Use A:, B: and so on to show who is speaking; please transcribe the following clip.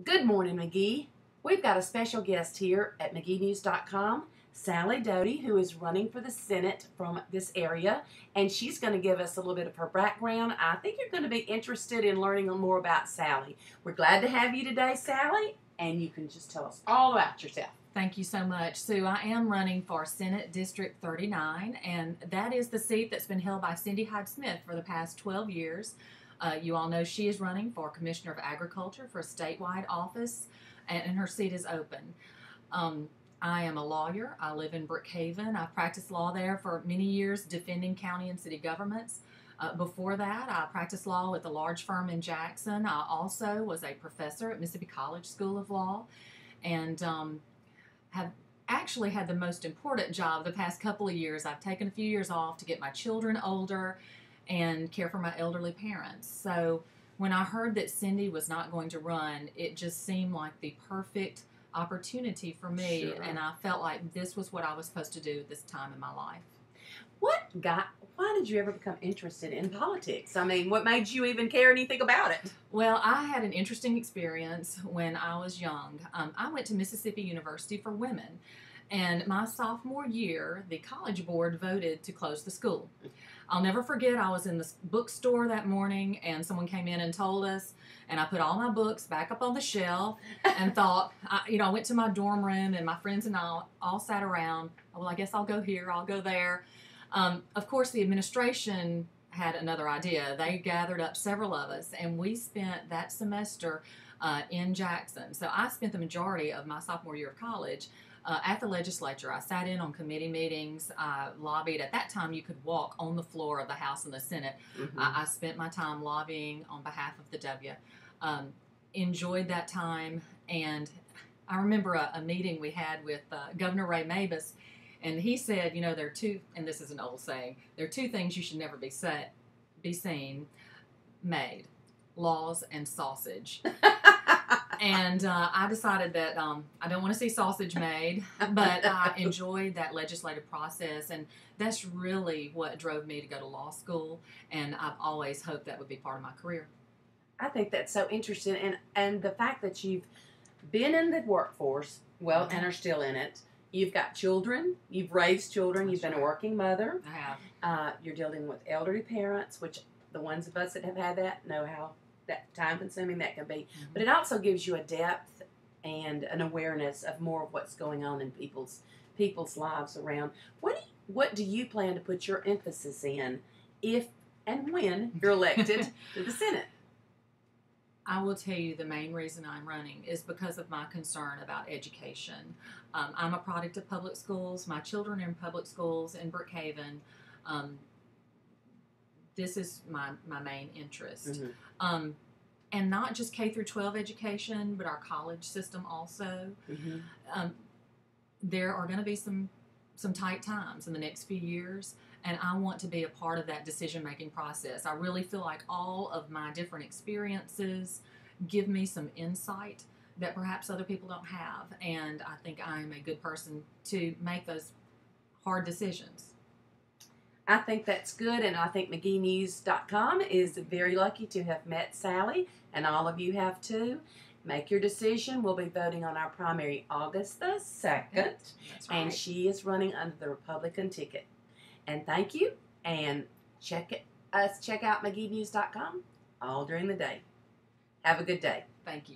A: Good morning, Magee. We've got a special guest here at MageeNews.com, Sally Doty, who is running for the Senate from this area, and she's going to give us a little bit of her background. I think you're going to be interested in learning more about Sally. We're glad to have you today, Sally, and you can just tell us all about yourself.
B: Thank you so much, Sue. I am running for Senate District 39, and that is the seat that's been held by Cindy Hyde-Smith for the past 12 years. You all know she is running for Commissioner of Agriculture for a statewide office, and her seat is open. I am a lawyer. I live in Brookhaven. I've practiced law there for many years, defending county and city governments. Before that, I practiced law with a large firm in Jackson. I also was a professor at Mississippi College School of Law, and have actually had the most important job the past couple of years. I've taken a few years off to get my children older and care for my elderly parents. So when I heard that Cindy was not going to run, it just seemed like the perfect opportunity for me,
A: Sure.
B: and I felt like this was what I was supposed to do at this time in my life.
A: Why did you ever become interested in politics? I mean, what made you even care anything about it?
B: Well, I had an interesting experience when I was young. I went to Mississippi University for Women, and my sophomore year, the College Board voted to close the school. I'll never forget, I was in the bookstore that morning, and someone came in and told us, and I put all my books back up on the shelf and thought, I went to my dorm room, and my friends and I all sat around. Well, I guess I'll go here, I'll go there. Of course, the administration had another idea. They gathered up several of us, and we spent that semester in Jackson. So I spent the majority of my sophomore year of college at the legislature. I sat in on committee meetings. I lobbied. At that time, you could walk on the floor of the House and the Senate.
A: Mm-hmm.
B: I spent my time lobbying on behalf of the W. Enjoyed that time, and I remember a meeting we had with Governor Ray Mabus, and he said, there are two, and this is an old saying, there are two things you should never be seen made: laws and sausage. And I decided that I don't want to see sausage made, but I enjoyed that legislative process, and that's really what drove me to go to law school, and I've always hoped that would be part of my career.
A: I think that's so interesting, and the fact that you've been in the workforce, and are still in it. You've got children, you've raised children, you've been a working mother.
B: I have.
A: You're dealing with elderly parents, which the ones of us that have had that know how time-consuming that can be.
B: Mm-hmm.
A: But it also gives you a depth and an awareness of more of what's going on in people's lives around. What do you plan to put your emphasis in if and when you're elected to the Senate?
B: I will tell you the main reason I'm running is because of my concern about education. I'm a product of public schools. My children are in public schools in Brookhaven. This is my main interest.
A: Mm-hmm.
B: And not just K through 12 education, but our college system also.
A: Mm-hmm.
B: There are going to be some tight times in the next few years, and I want to be a part of that decision-making process. I really feel like all of my different experiences give me some insight that perhaps other people don't have, and I think I'm a good person to make those hard decisions.
A: I think that's good, and I think MageeNews.com is very lucky to have met Sally, and all of you have too. Make your decision. We'll be voting on our primary August the 2nd,
B: That's right.
A: and she is running under the Republican ticket. And thank you, and check out MageeNews.com all during the day. Have a good day.
B: Thank you.